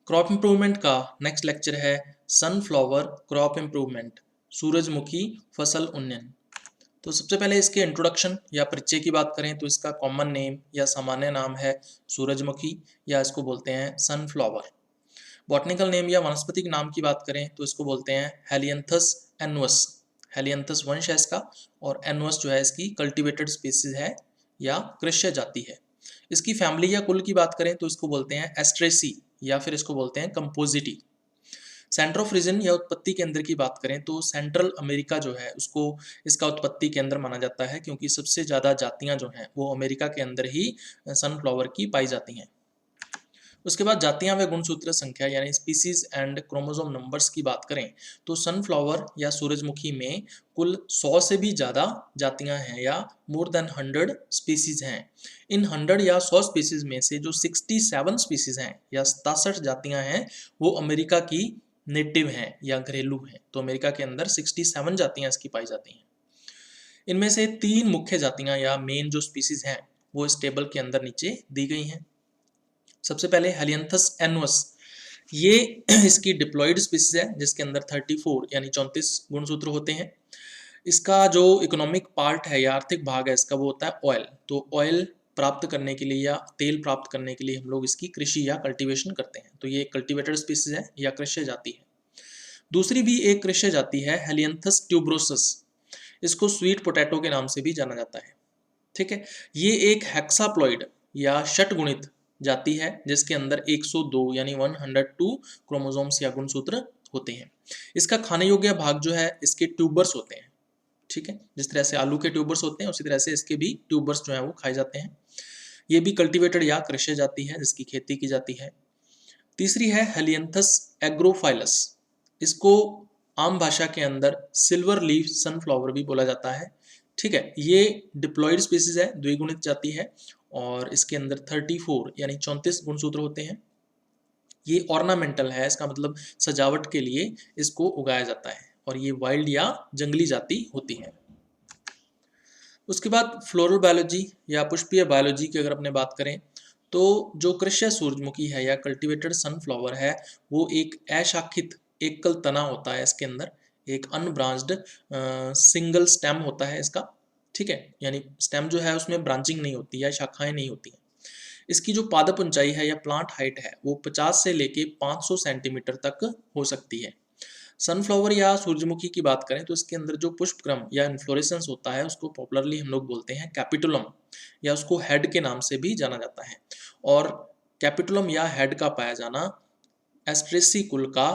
Crop improvement का next lecture है sunflower crop improvement, सूरजमुखी फसल उन्नयन। तो सबसे पहले इसके इंट्रोडक्शन या परिचय की बात करें तो इसका कॉमन नेम या सामान्य नाम है सूरजमुखी या इसको बोलते हैं सनफ्लावर। बॉटनिकल नेम या वानस्पतिक नाम की बात करें तो इसको बोलते हैं हेलियंथस एनुअस। हेलियंथस वंश है इसका और एनुअस जो है इसकी कल्टीवेटेड स्पीसीज है या कृष्य जाति है। इसकी फैमिली या कुल की बात करें तो इसको बोलते हैं एस्ट्रेसी या फिर इसको बोलते हैं कंपोजिटी। सेंटर ऑफ रीजन या उत्पत्ति केंद्र की बात करें तो सेंट्रल अमेरिका जो है उसको इसका उत्पत्ति केंद्र माना जाता है, क्योंकि सबसे ज़्यादा जातियां जो हैं वो अमेरिका के अंदर ही सनफ्लावर की पाई जाती हैं। उसके बाद जातियां व गुणसूत्र संख्या यानी स्पीसीज एंड क्रोमोसोम नंबर्स की बात करें तो सनफ्लावर या सूरजमुखी में कुल 100 से भी ज़्यादा जातियां हैं या मोर देन 100 स्पीसीज हैं। इन 100 या 100 स्पीसीज में से जो 67 स्पीसीज हैं या 67 जातियां हैं वो अमेरिका की नेटिव हैं या घरेलू हैं। तो अमेरिका के अंदर 67 जातियां इसकी पाई जाती हैं। इनमें से 3 मुख्य जातियां या मेन जो स्पीसीज हैं वो इस टेबल के अंदर नीचे दी गई हैं। सबसे पहले हेलियंथस एनुअस, ये इसकी डिप्लॉयड स्पीसीज है जिसके अंदर 34 यानी 34 गुणसूत्र होते हैं। इसका जो इकोनॉमिक पार्ट है या आर्थिक भाग है इसका वो होता है ऑयल। तो ऑयल प्राप्त करने के लिए या तेल प्राप्त करने के लिए हम लोग इसकी कृषि या कल्टीवेशन करते हैं। तो ये एक कल्टीवेटेड स्पीसीज है या कृषि जाति है। दूसरी भी एक कृषि जाति है हेलियंथस ट्यूबरोसस, इसको स्वीट पोटैटो के नाम से भी जाना जाता है। ठीक है, ये एक हेक्साप्लॉइड या षटगुणित जाति है जिसके अंदर 102 यानी 102 क्रोमोसोम्स या गुणसूत्र होते हैं। इसका खाने योग्य भाग जो है इसके ट्यूबर्स होते हैं। ठीक है, जिस तरह से आलू के ट्यूबर्स होते हैं उसी तरह से इसके भी ट्यूबर्स जो है वो खाए जाते हैं। ये भी कल्टीवेटेड या कृषि जाति है जिसकी खेती की जाती है। तीसरी है हेलियंथस एग्रोफाइलस, इसको आम भाषा के अंदर सिल्वर लीफ सनफ्लावर भी बोला जाता है। ठीक है, ये डिप्लॉयड स्पीसीज है, द्विगुणित जाति है और इसके अंदर 34 यानी 34 गुणसूत्र होते हैं। ये ऑर्नामेंटल है, इसका मतलब सजावट के लिए इसको उगाया जाता है और ये वाइल्ड या जंगली जाति होती है। उसके बाद फ्लोरल बायोलॉजी या पुष्पीय बायोलॉजी की अगर अपने बात करें तो जो कृष्य सूरजमुखी है या कल्टीवेटेड सनफ्लावर है वो एक अशाखित एकल तना होता है। इसके अंदर एक अनब्रांच्ड सिंगल स्टेम होता है इसका। ठीक है, यानी स्टेम जो है उसमें ब्रांचिंग नहीं होती या शाखाएं नहीं होती हैं। इसकी जो पादप ऊंचाई है या प्लांट हाइट है वो 50 से लेके 500 सेंटीमीटर तक हो सकती है। सनफ्लावर या सूरजमुखी की बात करें तो इसके अंदर जो पुष्पक्रम या इन्फ्लोरेसेंस होता है उसको पॉपुलरली हम लोग बोलते हैं कैपिटुलम या उसको हेड के नाम से भी जाना जाता है। और कैपिटुलम या हेड का पाया जाना एस्ट्रेसी कुल का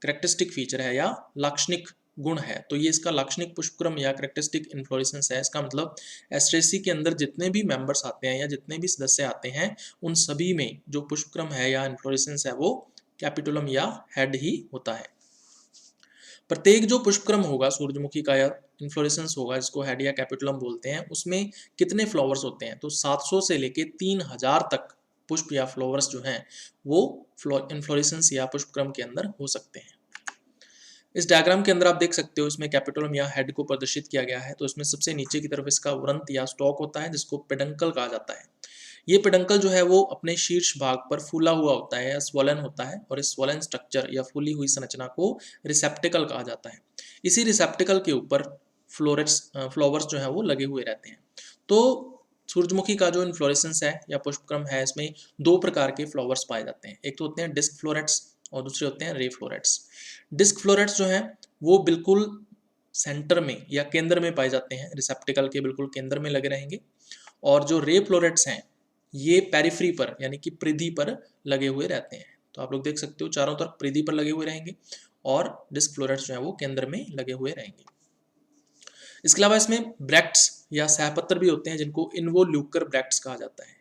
करेक्टरिस्टिक फीचर है या लाक्षणिक गुण है। तो ये इसका लाक्षणिक पुष्पक्रम या करेक्टरिस्टिक इन्फ्लोरेसेंस है। इसका मतलब एस्ट्रेसी के अंदर जितने भी मेंबर्स आते हैं या जितने भी सदस्य आते हैं उन सभी में जो पुष्पक्रम है या इन्फ्लोरेसेंस है वो कैपिटुलम या हेड ही होता है। प्रत्येक जो पुष्पक्रम होगा सूरजमुखी का या इन्फ्लोरेसेंस होगा जिसको हेड या कैपिटुलम बोलते हैं उसमें कितने फ्लावर्स होते हैं तो 700 से लेके 3000 तक पुष्प या फ्लावर्स जो हैं वो इन्फ्लोरेसेंस या पुष्पक्रम के अंदर हो सकते हैं। इस डायग्राम के अंदर आप देख सकते हो इसमें कैपिटुलम या हेड को प्रदर्शित किया गया है। तो इसमें सबसे नीचे की तरफ इसका वृंत या स्टॉक होता है जिसको पेडंकल कहा जाता है। ये पेडंकल जो है वो अपने शीर्ष भाग पर फूला हुआ होता है या स्वलन होता है और इस स्वलन स्ट्रक्चर या फूली हुई संरचना को रिसेप्टिकल कहा जाता है। इसी रिसेप्टिकल के ऊपर फ्लावर्स जो है वो लगे हुए रहते हैं। तो सूरजमुखी का जो इन्फ्लोरेसेंस है या पुष्पक्रम है इसमें 2 प्रकार के फ्लावर्स पाए जाते हैं। एक तो होते हैं डिस्क फ्लोरेट्स और दूसरे होते हैं रे फ्लोरेट्स। डिस्क फ्लोरेट्स जो हैं वो बिल्कुल सेंटर में या केंद्र में पाए जाते हैं, रिसेप्टिकल के बिल्कुल केंद्र में लगे रहेंगे। और जो रे फ्लोरेट्स हैं ये पेरिफ्री पर यानी कि परिधि पर लगे हुए रहते हैं। तो आप लोग देख सकते हो चारों तरफ परिधि पर लगे हुए रहेंगे और डिस्क फ्लोरेट्स जो है वो केंद्र में लगे हुए रहेंगे। इसके अलावा इसमें ब्रैक्ट्स या सहपत्र भी होते हैं जिनको इन्वोल्यूकर ब्रैक्ट्स कहा जाता है।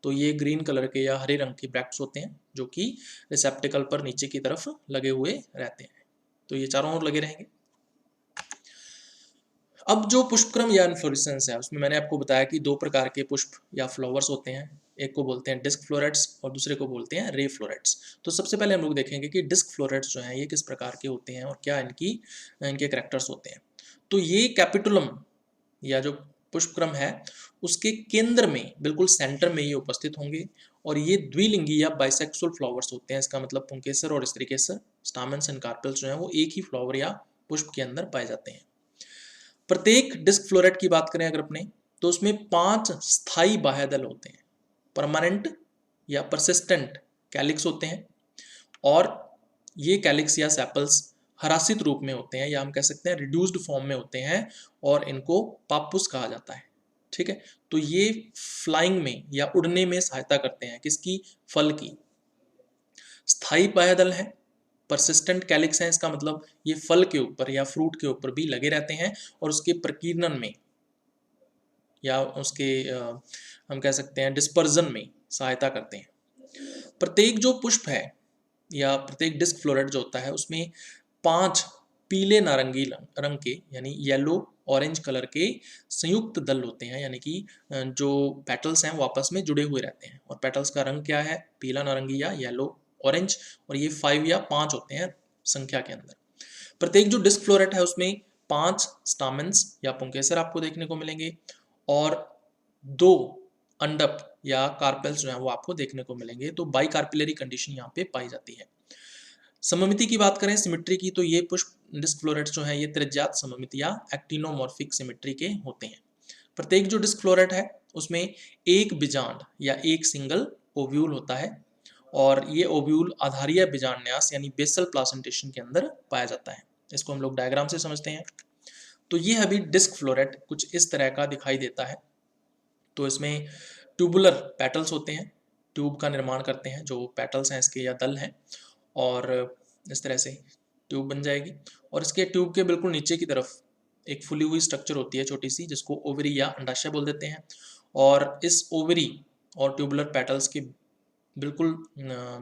तो ये ग्रीन कलर के या हरे रंग के ब्रैक्ट्स होते हैं जो कि रिसेप्टिकल पर नीचे की तरफ लगे हुए रहते हैं। तो ये चारों ओर लगे रहेंगे। अब जो पुष्पक्रम या इन्फ्लोरेसेंस है उसमें मैंने आपको बताया कि 2 प्रकार के पुष्प या फ्लावर्स होते हैं। एक को बोलते हैं डिस्क फ्लोरेट्स और दूसरे को बोलते हैं रे फ्लोरेट्स। तो सबसे पहले हम लोग देखेंगे कि डिस्क फ्लोरेट्स जो हैं ये किस प्रकार के होते हैं और क्या इनके करैक्टर्स होते हैं। तो ये कैपिटुलम या जो पुष्पक्रम है उसके केंद्र में, बिल्कुल सेंटर में ये उपस्थित होंगे और ये द्विलिंगी या बाइसेक्सुअल फ्लावर्स होते हैं। इसका मतलब पुंकेसर और स्त्रीकेसर, स्टामेन्स एंड कार्पेल्स जो है वो एक ही फ्लावर या पुष्प के अंदर पाए जाते हैं। प्रत्येक डिस्क फ्लोरेट की बात करें अगर अपने, तो उसमें 5 स्थायी बाह्यदल होते हैं, परमानेंट या परसिस्टेंट कैलिक्स होते हैं, और ये कैलिक्स या सेपल्स हरासित रूप में होते हैं, या हम कह सकते हैं रिड्यूस्ड फॉर्म में होते हैं, और इनको पापुस कहा जाता है। ठीक है, तो ये फ्लाइंग में या उड़ने में सहायता करते हैं, किसकी? फल की। स्थायी बाह्यदल है, परसिस्टेंट कैलिक्स है, इसका मतलब ये फल के ऊपर या फ्रूट के ऊपर भी लगे रहते हैं और उसके प्रकीर्णन में या उसके हम कह सकते हैं डिस्पर्जन में सहायता करते हैं। प्रत्येक जो पुष्प है या प्रत्येक डिस्क फ्लोरेट जो होता है उसमें 5 पीले नारंगी रंग के यानी येलो ऑरेंज कलर के संयुक्त दल होते हैं, यानी कि जो पेटल्स हैं वो आपस में जुड़े हुए रहते हैं, और पेटल्स का रंग क्या है? पीला नारंगी या येलो ऑरेंज, और ये 5 या 5 होते हैं संख्या के अंदर। प्रत्येक जो डिस्क फ्लोरेट है उसमें 5 स्टामेन्स या पुंकेसर आपको देखने को मिलेंगे, और 2 अंडप या कार्पेल्स जो है वो आपको देखने को मिलेंगे। तो बाई कार्पिलरी कंडीशन यहाँ पे पाई जाती है। सममिति की बात करें, सिमेट्री की, तो ये पुष्प डिस्क फ्लोरेट्स जो है ये त्रिज्यात सममिति या एक्टिनोमॉर्फिक सिमेट्री के होते हैं। प्रत्येक जो डिस्क फ्लोरेट है उसमें एक बीजांड या एक सिंगल ओव्यूल होता है, और ये ओव्यूल आधारीय बीजांडन्यास यानी बेसल प्लासेंटेशन के अंदर पाया जाता है। इसको हम लोग डायग्राम से समझते हैं। तो ये अभी डिस्क फ्लोरेट कुछ इस तरह का दिखाई देता है। तो इसमें ट्यूबुलर पेटल्स होते हैं, ट्यूब का निर्माण करते हैं जो पेटल्स हैं इसके या दल हैं, और इस तरह से ट्यूब बन जाएगी, और इसके ट्यूब के बिल्कुल नीचे की तरफ एक फुली हुई स्ट्रक्चर होती है छोटी सी, जिसको ओवरी या अंडाशय बोल देते हैं, और इस ओवरी और ट्यूबुलर पेटल्स के बिल्कुल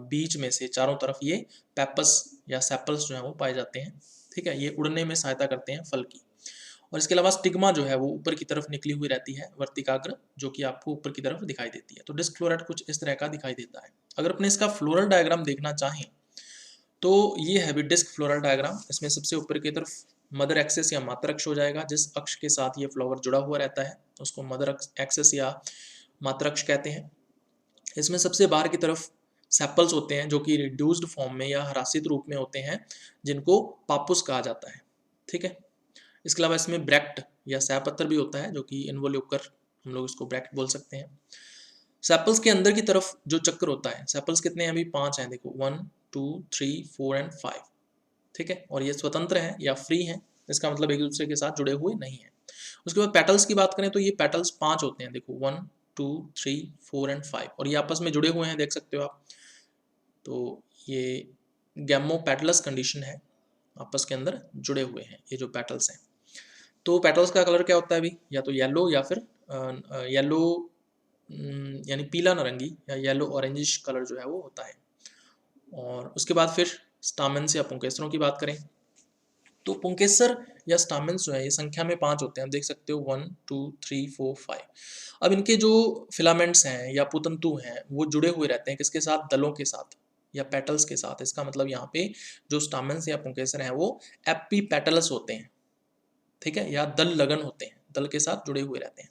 बीच में से चारों तरफ ये पेपस या सेपल्स जो है वो पाए जाते हैं। ठीक है, ये उड़ने में सहायता करते हैं फल की। और इसके अलावा स्टिग्मा जो है वो ऊपर की तरफ निकली हुई रहती है, वर्तिकाग्र, जो कि आपको ऊपर की तरफ दिखाई देती है। तो डिस्क फ्लोरेट कुछ इस तरह का दिखाई देता है। अगर अपने इसका फ्लोरल डायग्राम देखना चाहें तो ये है भी डिस्क फ्लोरल डायग्राम। इसमें सबसे ऊपर की तरफ मदर एक्सेस या मातर अक्ष हो जाएगा, जिस अक्ष के साथ ये फ्लावर जुड़ा हुआ रहता है उसको मदर एक्सेस या मातर अक्ष कहते हैं। इसमें सबसे बाहर की तरफ सेपल्स होते हैं जो कि रिड्यूस्ड फॉर्म में या ह्रासित रूप में होते हैं, जिनको पापुस कहा जाता है। ठीक है, इसके अलावा इसमें ब्रैक्ट या सैपत्र भी होता है, जो कि इन्वोल्यूकर, हम लोग इसको ब्रैक्ट बोल सकते हैं। सेपल्स के अंदर की तरफ जो चक्र होता है, सेपल्स कितने हैं? अभी 5 हैं, देखो 1 2 3 4 एंड 5। ठीक है, और ये स्वतंत्र हैं या फ्री हैं, इसका मतलब एक दूसरे के साथ जुड़े हुए नहीं है। उसके बाद पेटल्स की बात करें तो ये पेटल्स 5 होते हैं, देखो 1 2 3 4 एंड 5, और ये आपस में जुड़े हुए हैं, देख सकते हो आप। तो ये गैमोपेटलस कंडीशन है, आपस के अंदर जुड़े हुए हैं ये जो पेटल्स हैं। तो पेटल्स का कलर क्या होता है अभी? या तो येलो या फिर येलो यानी पीला नारंगी या येलो ऑरेंजिश कलर जो है वो होता है। और उसके बाद फिर स्टामेन्स या पुंकेसरों की बात करें तो पुंकेसर या स्टामेन्स जो है ये संख्या में 5 होते हैं, आप देख सकते हो 1 2 3 4 5। अब इनके जो फिलामेंट्स हैं या पुतंतु हैं वो जुड़े हुए रहते हैं किसके साथ? दलों के साथ या पेटल्स के साथ। इसका मतलब यहाँ पे जो स्टामेन्स या पुंकेसर हैं वो एपीपेटलस होते हैं। ठीक है, या दल लगन होते हैं, दल के साथ जुड़े हुए रहते हैं।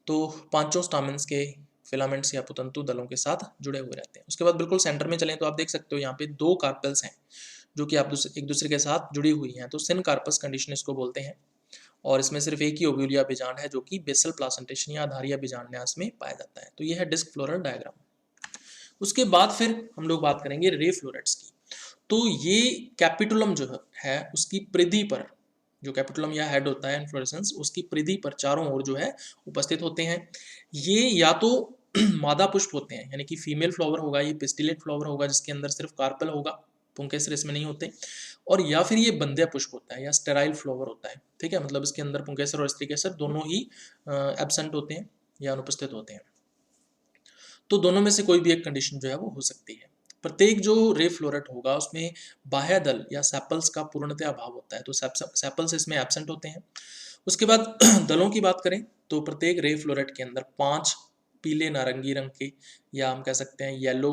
तो पांचों स्टामेन्स के फिलामेंट्स या पुतंतु दलों के साथ जुड़े हुए रहते हैं। उसके बाद बिल्कुल सेंटर में चलें तो आप देख सकते हो यहाँ पे 2 कार्पेल्स हैं जो कि आप एक दूसरे के साथ जुड़ी हुई हैं, तो सिन कार्पस कंडीशन इसको बोलते हैं। और इसमें सिर्फ एक ही ओव्यूल या बीजांड है जो कि बेसल प्लासेंटेशन या आधारीय बीजांडन्यास में पाया जाता है। तो ये है डिस्क फ्लोरल डायग्राम। उसके बाद फिर हम लोग बात करेंगे रे फ्लोरेट्स की। तो ये कैपिटुलम जो है उसकी परिधि पर, जो कैपिटुलम या हेड होता है इन्फ्लोरेसेंस, उसकी परिधि पर चारों ओर जो है उपस्थित होते हैं। ये या तो मादा पुष्प होते हैं, यानी कि फीमेल फ्लावर होगा, ये पिस्टिलेट फ्लावर होगा जिसके अंदर सिर्फ कार्पल होगा, पुंकेसर इसमें नहीं होते, और या फिर ये बंध्या पुष्प होता है या स्टेराइल फ्लावर होता है। ठीक है, मतलब इसके अंदर पुंकेसर और स्त्रीकेसर दोनों ही एब्सेंट होते हैं या अनुपस्थित होते हैं। तो दोनों में से कोई भी एक कंडीशन जो है वो हो सकती है। प्रत्येक जो रे फ्लोरेट होगा उसमें बाह्य दल या सेपल्स का पूर्णतः अभाव होता है, तो सेपल्स इसमें एब्सेंट होते हैं। उसके बाद दलों की बात करें तो प्रत्येक रे फ्लोरेट के अंदर 5 पीले नारंगी रंग के या हम कह सकते हैं येलो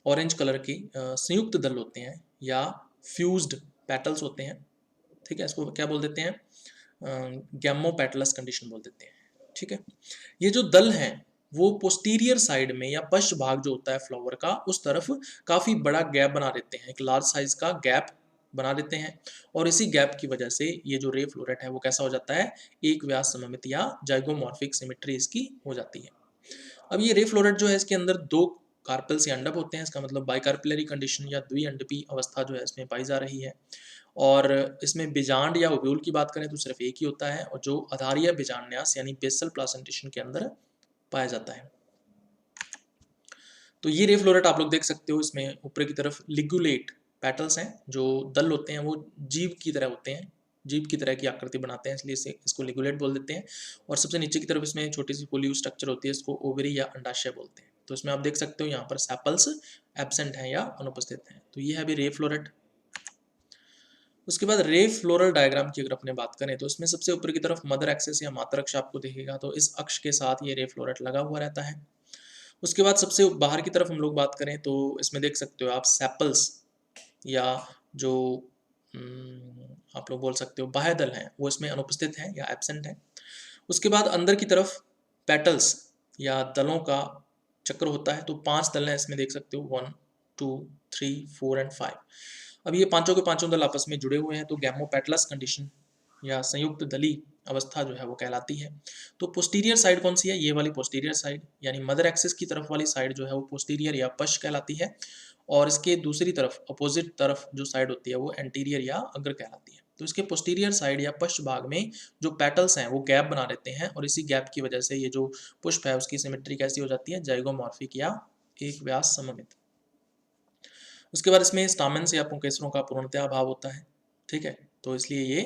ऑरेंज कलर के संयुक्त दल होते हैं या फ्यूज्ड पेटल्स होते हैं। ठीक है, इसको क्या बोल देते हैं, गैमोपेटलस कंडीशन बोल देते हैं। ठीक है, ये जो दल हैं वो पोस्टीरियर साइड में या पश्च भाग जो होता है फ्लावर का, उस तरफ काफी बड़ा गैप बना देते हैं, एक लार्ज साइज का गैप बना देते हैं, और इसी गैप की वजह से ये जो रे फ्लोरेट है वो कैसा हो जाता है, एक व्यास सममित या जाइगोमॉर्फिक सिमेट्री इसकी हो जाती है। अब ये रे फ्लोरेट जो है इसके अंदर दो कार्पेल्स या अंडक होते हैं, इसका मतलब बाइकार्पिलरी कंडीशन या द्विअंडपी अवस्था जो है इसमें पाई जा रही है। और इसमें बीजांड या ओव्यूल की बात करें तो सिर्फ एक ही होता है, और जो आधारीय बीजांडन्यास यानी बेसल प्लासेंटेशन के अंदर पाया जाता है। तो ये रे फ्लोरेट आप लोग देख सकते हो, इसमें ऊपर की तरफ लिगुलेट पेटल्स हैं, जो दल होते हैं वो जीव की तरह होते हैं, जीव की तरह की आकृति बनाते हैं, इसलिए इसको लिगुलेट बोल देते हैं। और सबसे नीचे की तरफ इसमें छोटी सी फोलियो स्ट्रक्चर होती है, इसको ओवरी या अंडाशय बोलते हैं। तो इसमें आप देख सकते हो यहाँ पर सेपल्स एब्सेंट हैं या अनुपस्थित हैं। तो ये है अभी रे फ्लोरेट। उसके बाद रे फ्लोरल डायग्राम की अगर अपने बात करें तो इसमें सबसे ऊपर की तरफ मदर एक्सेस या मातर अक्ष आपको दिखेगा, तो इस अक्ष के साथ ये रे फ्लोरेट लगा हुआ रहता है। उसके बाद सबसे बाहर की तरफ हम लोग बात करें तो इसमें देख सकते हो आप सेपल्स या जो आप लोग बोल सकते हो बाह्य दल हैं वो इसमें अनुपस्थित हैं या एब्सेंट हैं। उसके बाद अंदर की तरफ पेटल्स या दलों का चक्र होता है, तो 5 दल हैं इसमें देख सकते हो, 1 2 3 4 एंड 5। अब ये पांचों के पांचों दल आपस में जुड़े हुए हैं, तो गैमोपेटलस कंडीशन या संयुक्त दली अवस्था जो है वो कहलाती है। तो पोस्टीरियर साइड कौन सी है, ये वाली पोस्टीरियर साइड, यानी मदर एक्सिस की तरफ वाली साइड जो है वो पोस्टीरियर या पश्च कहलाती है, और इसके दूसरी तरफ अपोजिट तरफ जो साइड होती है वो एंटीरियर या अग्र कहलाती है। तो इसके पोस्टीरियर साइड या पश्च भाग में जो पेटल्स हैं वो गैप बना देते हैं, और इसी गैप की वजह से ये जो पुष्प है उसकी सिमेट्री कैसी हो जाती है, जाइगोमॉर्फिक या एक व्यास सममित। उसके बाद इसमें स्टामेन्स या पुंकेसरों का पूर्णतया अभाव होता है। ठीक है, तो इसलिए ये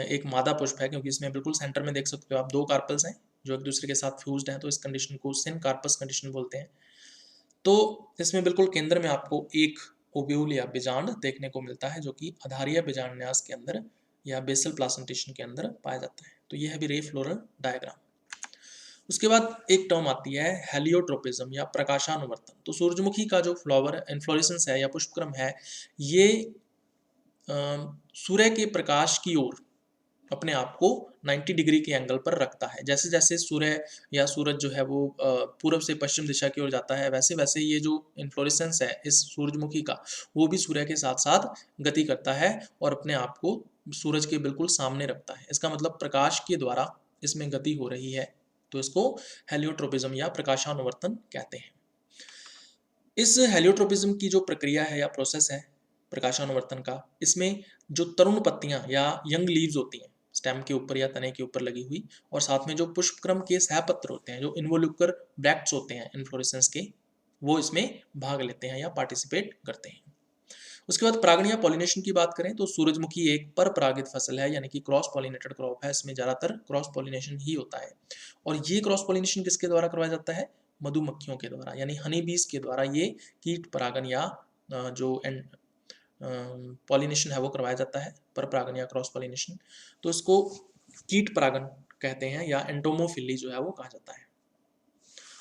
एक मादा पुष्प है, क्योंकि इसमें बिल्कुल सेंटर में देख सकते हो आप दो कार्पल्स हैं जो एक दूसरे के साथ फ्यूज्ड हैं, तो इस कंडीशन को सिन कार्पस कंडीशन बोलते हैं। तो इसमें बिल्कुल केंद्र में आपको एक ओव्यूल या बीजांड देखने को मिलता है, जो कि आधारीय बीजांडन्यास के अंदर या बेसल प्लासेंटेशन के अंदर पाया जाता है। तो यह है भी रे फ्लोरल डायग्राम। उसके बाद एक टर्म आती है हेलियोट्रोपिज्म या प्रकाशानुवर्तन। तो सूरजमुखी का जो फ्लावर इन्फ्लोरेसेंस है या पुष्पक्रम है, ये सूर्य के प्रकाश की ओर अपने आप को 90 डिग्री के एंगल पर रखता है। जैसे जैसे सूर्य या सूरज जो है वो पूर्व से पश्चिम दिशा की ओर जाता है, वैसे वैसे ये जो इन्फ्लोरेसेंस है इस सूरजमुखी का, वो भी सूर्य के साथ साथ गति करता है और अपने आप को सूरज के बिल्कुल सामने रखता है। इसका मतलब प्रकाश के द्वारा इसमें गति हो रही है, तो इसको हेलियोट्रोपिज्म या प्रकाशानुवर्तन कहते हैं। इस हेलियोट्रोपिज्म की जो प्रक्रिया है या प्रोसेस है प्रकाशानुवर्तन का, इसमें जो तरुण पत्तियां या यंग लीव्स होती हैं स्टेम के ऊपर या तने के ऊपर लगी हुई, और साथ में जो पुष्पक्रम के सहपत्र होते हैं, जो इन्वोल्यूकर ब्रैक्ट्स होते हैं इन्फ्लोरेसेंस के, वो इसमें भाग लेते हैं या पार्टिसिपेट करते हैं। उसके बाद परागण या पॉलिनेशन की बात करें तो सूरजमुखी एक पर परागित फसल है, यानी कि क्रॉस पॉलिनेटेड क्रॉप है। इसमें ज्यादातर क्रॉस पॉलिनेशन ही होता है, और ये क्रॉस पॉलिनेशन किसके द्वारा करवाया जाता है, मधुमक्खियों के द्वारा, यानी हनी बीज के द्वारा ये कीट परागण या जो पॉलिनेशन है वो करवाया जाता है, पर परागण या क्रॉस पॉलिनेशन। तो इसको कीट परागण कहते हैं या एंटोमोफिली जो है वो कहा जाता है।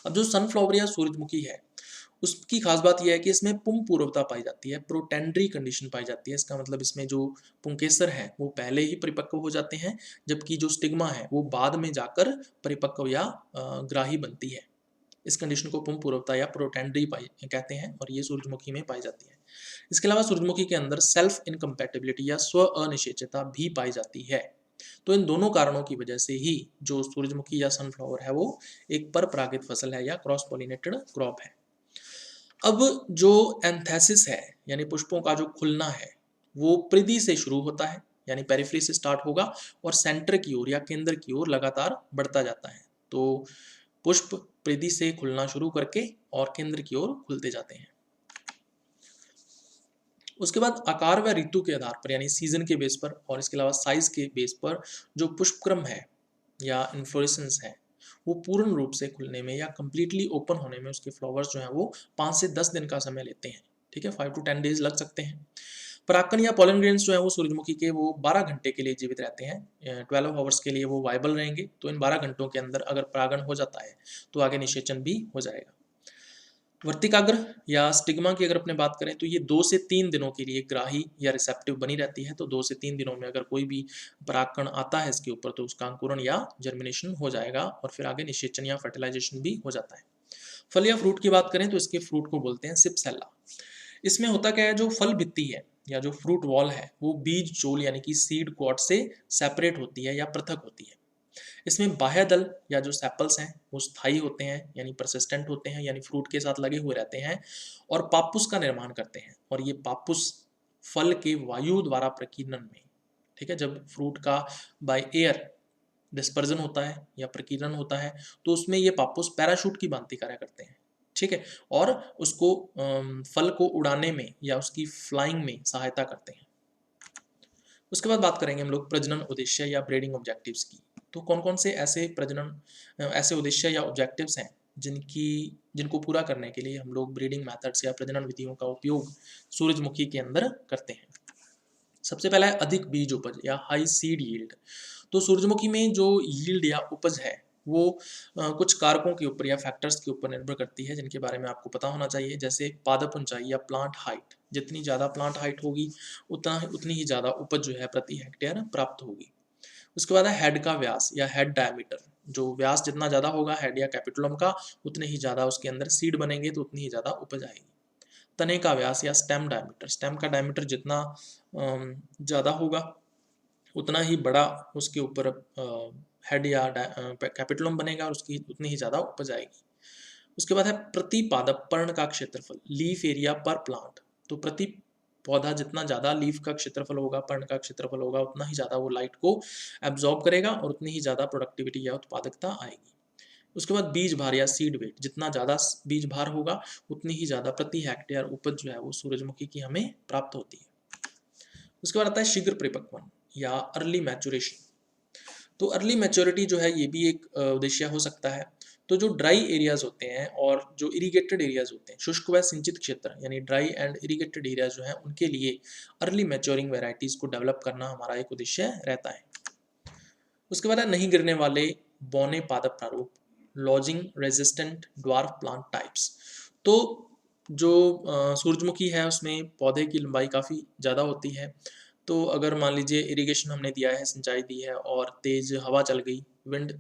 अब जो सनफ्लावर या सूरजमुखी है उसकी खास बात यह है कि इसमें पुंपूर्वता पाई जाती है, प्रोटेंडरी कंडीशन पाई जाती है। इसका मतलब इसमें जो पुंकेसर है वो पहले ही परिपक्व हो जाते हैं, जबकि जो स्टिग्मा है वो बाद में जाकर परिपक्व या ग्राही बनती है। इस कंडीशन को पुंपूर्वता या प्रोटेंडरी कहते हैं, और ये सूरजमुखी में पाई जाती है। इसके अलावा सूरजमुखी के अंदर सेल्फ इनकम्पैटिबिलिटी या स्व अनिश्चयता भी पाई जाती है। तो इन दोनों कारणों की वजह से ही जो सूरजमुखी या सनफ्लावर है वो एक पर परागित फसल है या क्रॉस पॉलिनेटेड क्रॉप है। अब जो एंथेसिस है यानी पुष्पों का जो खुलना है वो परिधि से शुरू होता है, यानी पेरिफेरी से स्टार्ट होगा और सेंटर की ओर या केंद्र की ओर लगातार बढ़ता जाता है। तो पुष्प परिधि से खुलना शुरू करके और केंद्र की ओर खुलते जाते हैं। उसके बाद आकार व ऋतु के आधार पर यानी सीजन के बेस पर और इसके अलावा साइज के बेस पर जो पुष्पक्रम है या इन्फ्लोरेसेंस है वो पूर्ण रूप से खुलने में या कंप्लीटली ओपन होने में उसके फ्लावर्स जो हैं वो 5 से 10 दिन का समय लेते हैं। ठीक है, 5 to 10 डेज लग सकते हैं। परागकण या पॉलन ग्रेन्स जो है वो सूरजमुखी के वो 12 घंटे के लिए जीवित रहते हैं, 12 आवर्स के लिए वो वाइबल रहेंगे। तो इन 12 घंटों के अंदर अगर परागण हो जाता है तो आगे निषेचन भी हो जाएगा। वर्तिकाग्र या स्टिग्मा की अगर अपने बात करें तो ये 2 से 3 दिनों के लिए ग्राही या रिसेप्टिव बनी रहती है। तो 2 से 3 दिनों में अगर कोई भी परागकण आता है इसके ऊपर तो उसका अंकुरण या जर्मिनेशन हो जाएगा और फिर आगे निषेचन या फर्टिलाइजेशन भी हो जाता है। फल या फ्रूट की बात करें तो इसके फ्रूट को बोलते हैं सिपसेल्ला। इसमें होता क्या है, जो फल भित्ति है या जो फ्रूट वॉल है वो बीज चोल यानी कि सीड कॉर्ड से सेपरेट होती है या पृथक होती है। इसमें बाह्य दल या जो सेपल्स हैं वो स्थायी होते हैं यानी परसिस्टेंट होते हैं, यानी फ्रूट के साथ लगे हुए रहते हैं और पापुस का निर्माण करते हैं। और ये पापुस फल के वायु द्वारा प्रकीर्णन में, ठीक है, जब फ्रूट का बाय एयर डिस्पर्जन होता है या प्रकीर्णन होता है तो उसमें ये पापुस पैराशूट की भांति कार्य करते हैं, ठीक है, और उसको फल को उड़ाने में या उसकी फ्लाइंग में सहायता करते हैं। उसके बाद बात करेंगे हम लोग प्रजनन उद्देश्य या ब्रीडिंग ऑब्जेक्टिव्स की। तो कौन कौन से ऐसे उद्देश्य या ऑब्जेक्टिव्स हैं जिनको पूरा करने के लिए हम लोग ब्रीडिंग मेथड्स या प्रजनन विधियों का उपयोग सूरजमुखी के अंदर करते हैं। सबसे पहला है अधिक बीज उपज या हाई सीड यील्ड। तो सूरजमुखी में जो यील्ड या उपज है वो कुछ कारकों के ऊपर या फैक्टर्स के ऊपर निर्भर करती है जिनके बारे में आपको पता होना चाहिए, जैसे पादप ऊंचाई या प्लांट हाइट। जितनी ज़्यादा प्लांट हाइट होगी उतनी ही ज़्यादा उपज जो है प्रति हेक्टेयर प्राप्त होगी। उसके बाद है हेड का व्यास या हेड डायमीटर। जो व्यास जितना ज़्यादा होगा हेड या कैपिटुलम का, उतने ही ज़्यादा उसके अंदर सीड बनेंगे तो उतनी ही ज़्यादा उपज आएगी। तने का व्यास या स्टेम डायमीटर। स्टेम का डायमीटर जितना ज़्यादा होगा उतना ही बड़ा उसके ऊपर हेड या कैपिटुलम बनेगा और उसकी उतनी ही ज़्यादा उपज आएगी। उसके बाद है प्रति पादप पर्ण का क्षेत्रफल, लीफ एरिया पर प्लांट। तो प्रति पौधा जितना ज़्यादा लीफ का क्षेत्रफल होगा, पर्ण का क्षेत्रफल होगा, उतना ही ज़्यादा वो लाइट को एब्जॉर्ब करेगा और उतनी ही ज़्यादा प्रोडक्टिविटी या उत्पादकता आएगी। उसके बाद बीज भार या सीड वेट। जितना ज़्यादा बीज भार होगा उतनी ही ज़्यादा प्रति हेक्टेयर उपज जो है वो सूरजमुखी की हमें प्राप्त होती है। उसके बाद आता है शीघ्र परिपक्वन या अर्ली मैचुरेशन। तो अर्ली मैच्योरिटी जो है ये भी एक उद्देश्य हो सकता है। तो जो ड्राई एरियाज होते हैं और जो इरिगेटेड एरियाज होते हैं, शुष्क व सिंचित क्षेत्र यानी ड्राई एंड इरिगेटेड एरिया जो है उनके लिए अर्ली मैच्योरिंग वेराइटीज को डेवलप करना हमारा एक उद्देश्य रहता है। उसके बाद है नहीं गिरने वाले बौने पादप प्रारूप, lodging resistant dwarf plant types. तो जो सूरजमुखी है उसमें पौधे की लंबाई काफ़ी ज़्यादा होती है। तो अगर मान लीजिए इरिगेशन हमने दिया है, सिंचाई दी है और तेज़ हवा चल गई, विंड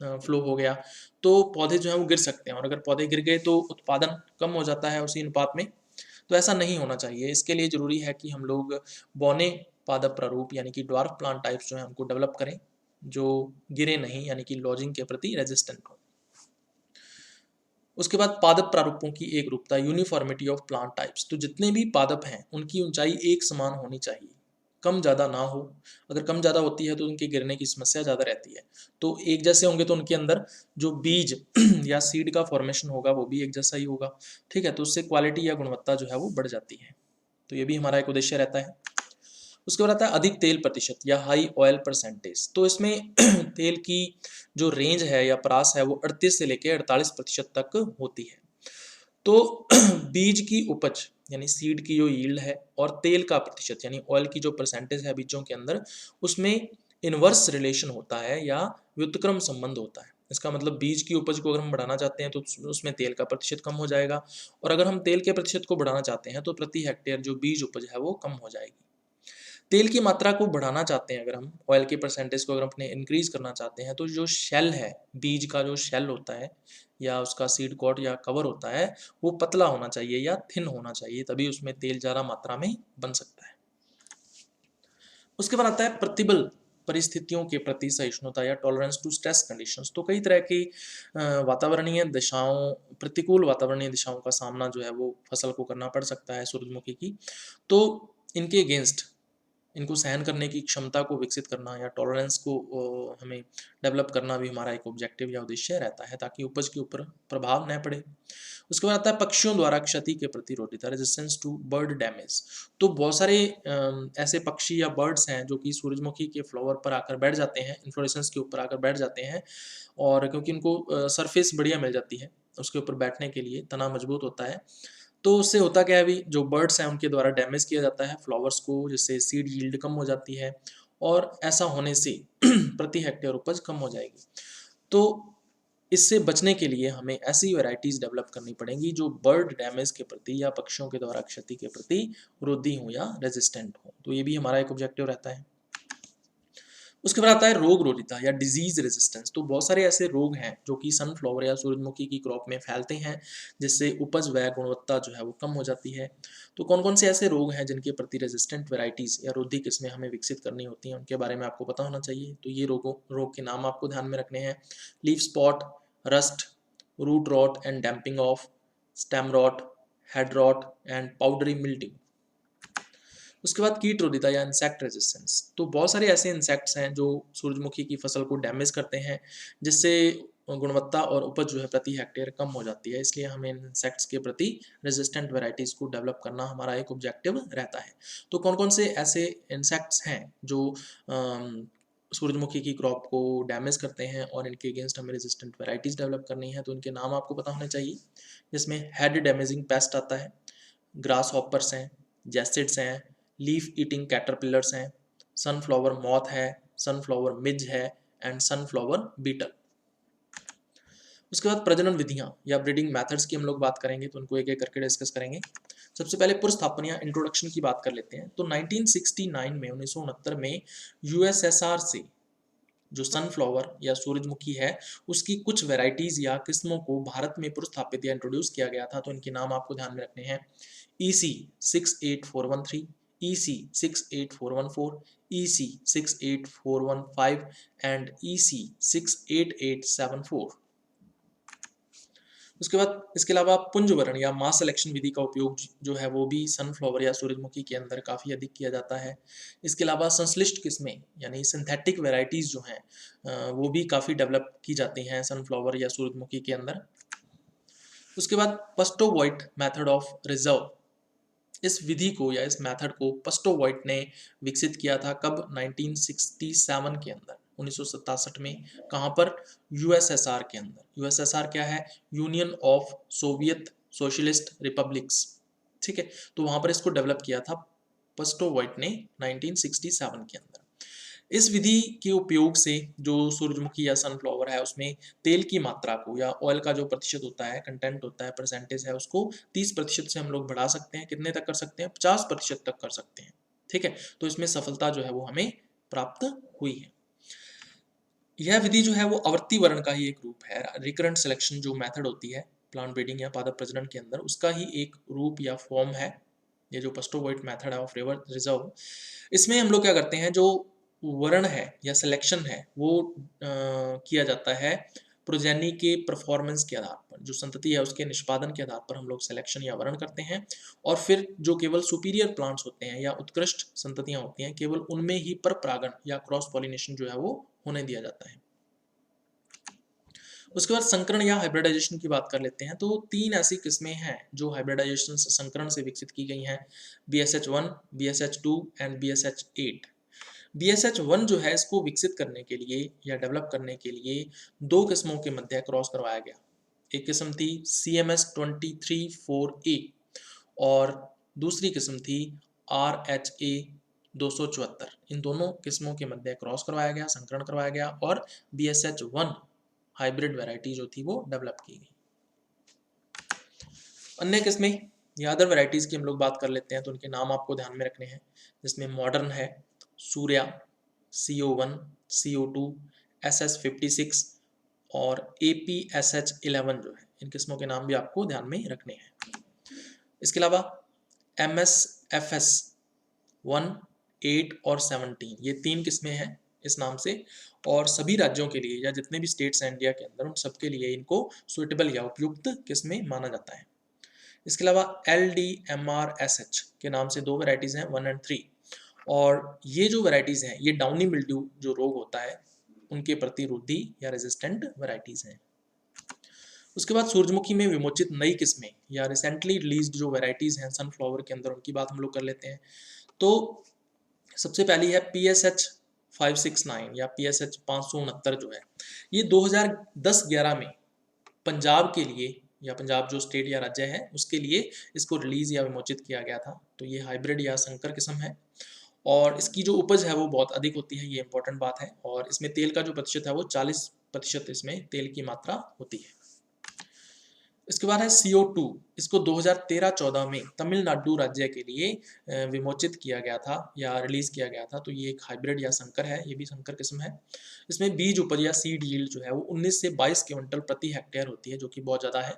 फ्लो हो गया, तो पौधे जो हैं वो गिर सकते हैं और अगर पौधे गिर गए तो उत्पादन कम हो जाता है उसी अनुपात में। तो ऐसा नहीं होना चाहिए। इसके लिए ज़रूरी है कि हम लोग बौने पादप प्रारूप यानी कि ड्वार्फ प्लांट टाइप्स जो हैं उनको डेवलप करें, जो गिरे नहीं यानी कि लॉजिंग के प्रति रेजिस्टेंट हो। उसके बाद पादप प्रारूपों की एक रूपता, यूनिफॉर्मिटी ऑफ प्लांट टाइप्स। तो जितने भी पादप हैं उनकी ऊंचाई एक समान होनी चाहिए, कम ज़्यादा ना हो। अगर कम ज़्यादा होती है तो उनके गिरने की समस्या ज़्यादा रहती है। तो एक जैसे होंगे तो उनके अंदर जो बीज या सीड का फॉर्मेशन होगा वो भी एक जैसा ही होगा, ठीक है, तो उससे क्वालिटी या गुणवत्ता जो है वो बढ़ जाती है। तो ये भी हमारा एक उद्देश्य रहता है। उसके बाद आता है अधिक तेल प्रतिशत या हाई ऑयल परसेंटेज। तो इसमें तेल की जो रेंज है या परास है वो 38 से लेकर 48% तक होती है। तो बीज की उपज यानी सीड की जो यील्ड है और तेल का प्रतिशत यानी ऑयल की जो परसेंटेज है बीजों के अंदर, उसमें इनवर्स रिलेशन होता है या व्युत्क्रम संबंध होता है। इसका मतलब बीज की उपज को अगर हम बढ़ाना चाहते हैं तो उसमें तेल का प्रतिशत कम हो जाएगा, और अगर हम तेल के प्रतिशत को बढ़ाना चाहते हैं तो प्रति हेक्टेयर जो बीज उपज है वो कम हो जाएगी। तेल की मात्रा को बढ़ाना चाहते हैं, अगर हम ऑयल के परसेंटेज को अगर अपने इंक्रीज करना चाहते हैं तो जो शेल है, बीज का जो शेल होता है या उसका सीड कॉड या कवर होता है वो पतला होना चाहिए या थिन होना चाहिए, तभी उसमें तेल ज़्यादा मात्रा में बन सकता है। उसके बाद आता है प्रतिबल परिस्थितियों के प्रति सहिष्णुता या टॉलरेंस टू स्ट्रेस कंडीशंस। तो कई तरह की वातावरणीय दिशाओं, प्रतिकूल वातावरणीय दिशाओं का सामना जो है वो फसल को करना पड़ सकता है सूरजमुखी की। तो इनके अगेंस्ट, इनको सहन करने की क्षमता को विकसित करना या टॉलरेंस को हमें डेवलप करना भी हमारा एक ऑब्जेक्टिव या उद्देश्य रहता है, ताकि उपज के ऊपर प्रभाव न पड़े। उसके बाद आता है पक्षियों द्वारा क्षति के प्रतिरोधिता, रेजिस्टेंस टू बर्ड डैमेज। तो बहुत सारे ऐसे पक्षी या बर्ड्स हैं जो कि सूरजमुखी के फ्लावर पर आकर बैठ जाते हैं, इन्फ्लोरेसेंस के ऊपर आकर बैठ जाते हैं, और क्योंकि उनको सरफेस बढ़िया मिल जाती है उसके ऊपर बैठने के लिए, तना मजबूत होता है, तो उससे होता क्या है, अभी जो बर्ड्स हैं उनके द्वारा डैमेज किया जाता है फ्लावर्स को, जिससे सीड यील्ड कम हो जाती है और ऐसा होने से प्रति हेक्टेयर उपज कम हो जाएगी। तो इससे बचने के लिए हमें ऐसी वैरायटीज डेवलप करनी पड़ेंगी जो बर्ड डैमेज के प्रति या पक्षियों के द्वारा क्षति के प्रति रोधी हो या रेजिस्टेंट हो। तो ये भी हमारा एक ऑब्जेक्टिव रहता है। उसके बाद आता है रोग रोधिता या डिजीज रेजिस्टेंस। तो बहुत सारे ऐसे रोग हैं जो कि सनफ्लावर या सूरजमुखी की क्रॉप में फैलते हैं, जिससे उपज व गुणवत्ता जो है वो कम हो जाती है। तो कौन कौन से ऐसे रोग हैं जिनके प्रति रेजिस्टेंट वैरायटीज या रोधी किस्में हमें विकसित करनी होती हैं, उनके बारे में आपको पता होना चाहिए। तो ये रोग के नाम आपको ध्यान में रखने हैं: leaf spot, rust, root rot and damping off, stem rot, head rot and powdery mildew. उसके बाद कीट रोधिता या इंसेक्ट रेजिस्टेंस। तो बहुत सारे ऐसे इंसेक्ट्स हैं जो सूरजमुखी की फसल को डैमेज करते हैं, जिससे गुणवत्ता और उपज जो है प्रति हेक्टेयर कम हो जाती है। इसलिए हमें इंसेक्ट्स के प्रति रेजिस्टेंट वैरायटीज को डेवलप करना हमारा एक ऑब्जेक्टिव रहता है। तो कौन कौन से ऐसे इंसेक्ट्स हैं जो सूरजमुखी की क्रॉप को डैमेज करते हैं और इनके अगेंस्ट हमें रेजिस्टेंट वैरायटीज डेवलप करनी है, तो इनके नाम आपको पता होने चाहिए। जिसमें हेड डैमेजिंग पेस्ट आता है, ग्रास हॉपर्स हैं, जैसिड्स हैं, लीफ ईटिंग कैटरपिलर्स हैं, सनफ्लावर मॉथ है, सनफ्लावर मिज है एंड सनफ्लावर बीटल। उसके बाद प्रजनन विधियां या ब्रीडिंग मेथड्स की हम लोग बात करेंगे, तो उनको एक एक करके डिस्कस करेंगे। सबसे पहले पुरस्थापन या इंट्रोडक्शन की बात कर लेते हैं। तो 1969 में 1969 में यूएसएसआर से जो सनफ्लावर या सूरजमुखी है उसकी कुछ वेराइटीज या किस्मों को भारत में पुरस्थापित या इंट्रोड्यूस किया गया था। तो इनके नाम आपको ध्यान में रखने हैं: EC 68413, EC 68414, EC 68415 and EC 68874। उसके बाद इसके अलावा पुंजवरण या मास सिलेक्शन विधि का उपयोग जो है वो भी सनफ्लावर या सूरजमुखी के अंदर काफ़ी अधिक किया जाता है। इसके अलावा संश्लिष्ट किस्में यानी सिंथेटिक वेराइटीज़ जो हैं वो भी काफ़ी डेवलप की जाती हैं सनफ्लावर या सूरजमुखी के अंदर। उसके बाद पस्टोवॉइट मेथड ऑफ रिजर्व, इस विधि को या इस मेथड को पस्टोवॉइट ने विकसित किया था। कब? 1967 के अंदर, 1967 में। कहाँ पर? यूएसएसआर के अंदर। यूएसएसआर क्या है? Union of Soviet socialist republics. ठीक है, तो वहां पर इसको डेवलप किया था पस्टोवॉइट ने 1967 के अंदर। इस विधि के उपयोग से जो सूरजमुखी या सनफ्लावर है उसमें तेल की मात्रा को या ऑयल का जो प्रतिशत होता है, कंटेंट होता है, परसेंटेज है, उसको 30% से हम लोग बढ़ा सकते हैं। कितने तक कर सकते हैं? 50% तक कर सकते हैं। ठीक है, तो इसमें सफलता जो है वो हमें प्राप्त हुई है। यह विधि जो है वो आवर्ती वर्ण का ही एक रूप है। रिकरेंट सिलेक्शन जो मेथड होती है प्लांट ब्रीडिंग या पादप प्रजनन के अंदर, उसका ही एक रूप या फॉर्म है ये जो पस्टोवॉइट मेथड है ऑफ रिजर्व। इसमें हम लोग क्या करते हैं, जो वर्ण है या सिलेक्शन है वो किया जाता है प्रोजेनी के परफॉर्मेंस के आधार पर। जो संतति है उसके निष्पादन के आधार पर हम लोग सिलेक्शन या वर्ण करते हैं, और फिर जो केवल सुपीरियर प्लांट्स होते हैं या उत्कृष्ट संततियां होती हैं, केवल उनमें ही पर परागण या क्रॉस पॉलिनेशन जो है वो होने दिया जाता है। उसके बाद संकरण या हाइब्रिडाइजेशन की बात कर लेते हैं। तो 3 ऐसी किस्में हैं जो हाइब्रिडाइजेशन से, संकरण से विकसित की गई हैं: BSH1, BSH2 and BSH8। BSH1 जो है इसको विकसित करने के लिए या डेवलप करने के लिए 2 किस्मों के मध्य क्रॉस करवाया गया। एक किस्म थी CMS234A और दूसरी किस्म थी RHA 274। इन दोनों किस्मों के मध्य क्रॉस करवाया गया, संकरण करवाया गया, और BSH1 हाइब्रिड वैरायटी जो थी वो डेवलप की गई। अन्य किस्में या अदर वैरायटीज की हम लोग बात कर लेते हैं, तो उनके नाम आपको ध्यान में रखने हैं। जिसमें मॉडर्न है, सूर्या, CO1, CO2, SS56 और APSH11 जो है, इन किस्मों के नाम भी आपको ध्यान में रखने हैं। इसके अलावा MSFS 1, 8 और 17, ये 3 किस्में हैं इस नाम से, और सभी राज्यों के लिए या जितने भी स्टेट्स हैं इंडिया के अंदर, उन सबके लिए इनको सुइटेबल या उपयुक्त किस्में माना जाता है। इसके अलावा LDMRSH के नाम से 2 वैरायटीज़ हैं, 1 एंड 3, और ये जो वैरायटीज़ हैं ये डाउनी मिल्ड्यू जो रोग होता है उनके प्रति रोधी या रेजिस्टेंट वैरायटीज़ हैं। उसके बाद सूरजमुखी में विमोचित नई किस्में या रिसेंटली रिलीज्ड जो वैरायटीज़ हैं सनफ्लावर के अंदर, उनकी बात हम लोग कर लेते हैं। तो सबसे पहली है PSH 569 या PSH 569 जो है, ये 2010-11 में पंजाब के लिए, या पंजाब जो स्टेट या राज्य है उसके लिए इसको रिलीज या विमोचित किया गया था। तो ये हाइब्रिड या संकर किस्म है, और इसकी जो उपज है वो बहुत अधिक होती है, ये इंपॉर्टेंट बात है। और इसमें तेल का जो प्रतिशत है वो 40 प्रतिशत इसमें तेल की मात्रा होती है। इसके बाद है CO2। इसको 2013-14 में तमिलनाडु राज्य के लिए विमोचित किया गया था या रिलीज किया गया था। तो ये एक हाइब्रिड या संकर है, ये भी संकर किस्म है। इसमें बीज उपज या सीड यील्ड जो है वो 19 से 22 क्विंटल प्रति हेक्टेयर होती है, जो कि बहुत ज़्यादा है।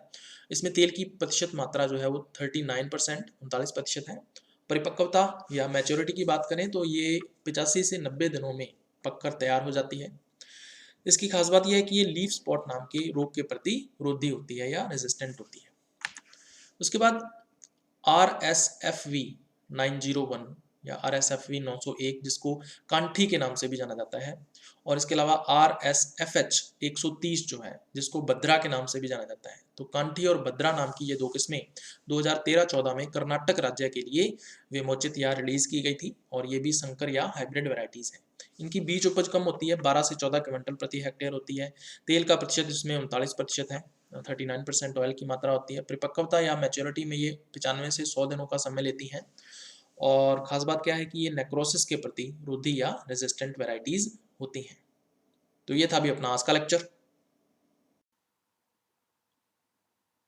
इसमें तेल की प्रतिशत मात्रा जो है वो 39%, 39% है। परिपक्वता या मैच्योरिटी की बात करें तो ये 85 से 90 दिनों में पककर तैयार हो जाती है। इसकी खास बात यह है कि ये लीफ स्पॉट नाम के रोग के प्रति रोधी होती है या रेजिस्टेंट होती है। उसके बाद RSFV 901 या RSFV 901, जिसको कांठी के नाम से भी जाना जाता है, और इसके अलावा RSFH 130 जो है, जिसको बद्रा के नाम से भी जाना जाता है। तो कांठी और बद्रा नाम की ये दो किस्में 2013-14 में कर्नाटक राज्य के लिए विमोचित या रिलीज की गई थी, और ये भी संकर या हाइब्रिड वेराइटीज है। इनकी बीज उपज कम होती है, 12 से 14 क्विंटल प्रति हेक्टेयर होती है। तेल का प्रतिशत इसमें 39% है, 39% ऑयल की मात्रा होती है। परिपक्वता या मैच्योरिटी में ये 95 से 100 दिनों का समय लेती हैं। और खास बात क्या है कि ये नेक्रोसिस के प्रति रोधी या रेजिस्टेंट वेराइटीज होती हैं। तो ये था अभी अपना आज का लेक्चर।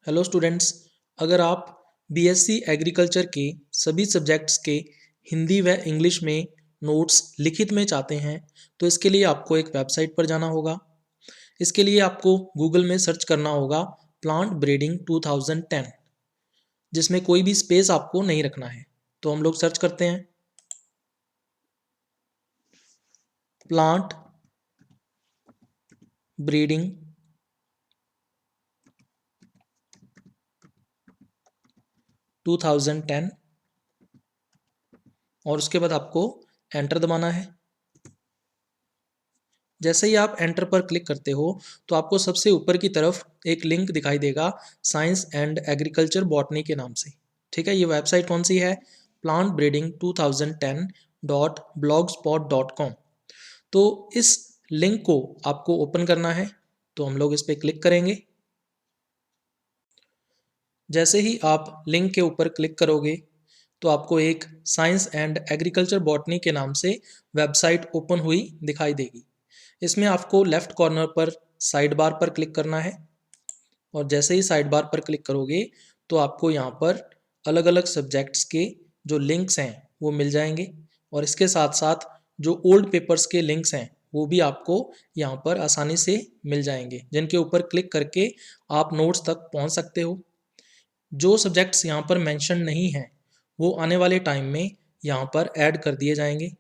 हेलो स्टूडेंट्स, अगर आप BSc एग्रीकल्चर के सभी सब्जेक्ट्स के हिंदी व इंग्लिश में नोट्स लिखित में चाहते हैं तो इसके लिए आपको एक वेबसाइट पर जाना होगा। इसके लिए आपको गूगल में सर्च करना होगा प्लांट ब्रीडिंग 2010, जिसमें कोई भी स्पेस आपको नहीं रखना है। तो हम लोग सर्च करते हैं प्लांट ब्रीडिंग 2010 और उसके बाद आपको एंटर दबाना है। जैसे ही आप एंटर पर क्लिक करते हो तो आपको सबसे ऊपर की तरफ एक लिंक दिखाई देगा साइंस एंड एग्रीकल्चर बॉटनी के नाम से। ठीक है, ये वेबसाइट कौन सी है? plantbreeding2010.blogspot.com। तो इस लिंक को आपको ओपन करना है, तो हम लोग इस पर क्लिक करेंगे। जैसे ही आप लिंक के ऊपर क्लिक करोगे तो आपको एक साइंस एंड एग्रीकल्चर बॉटनी के नाम से वेबसाइट ओपन हुई दिखाई देगी। इसमें आपको लेफ्ट कॉर्नर पर साइड बार पर क्लिक करना है, और जैसे ही साइड बार पर क्लिक करोगे तो आपको यहाँ पर अलग अलग सब्जेक्ट्स के जो लिंक्स हैं वो मिल जाएंगे, और इसके साथ साथ जो ओल्ड पेपर्स के लिंक्स हैं वो भी आपको यहाँ पर आसानी से मिल जाएंगे, जिनके ऊपर क्लिक करके आप नोट्स तक पहुँच सकते हो। जो सब्जेक्ट्स यहाँ पर मेंशन नहीं हैं वो आने वाले टाइम में यहाँ पर ऐड कर दिए जाएंगे।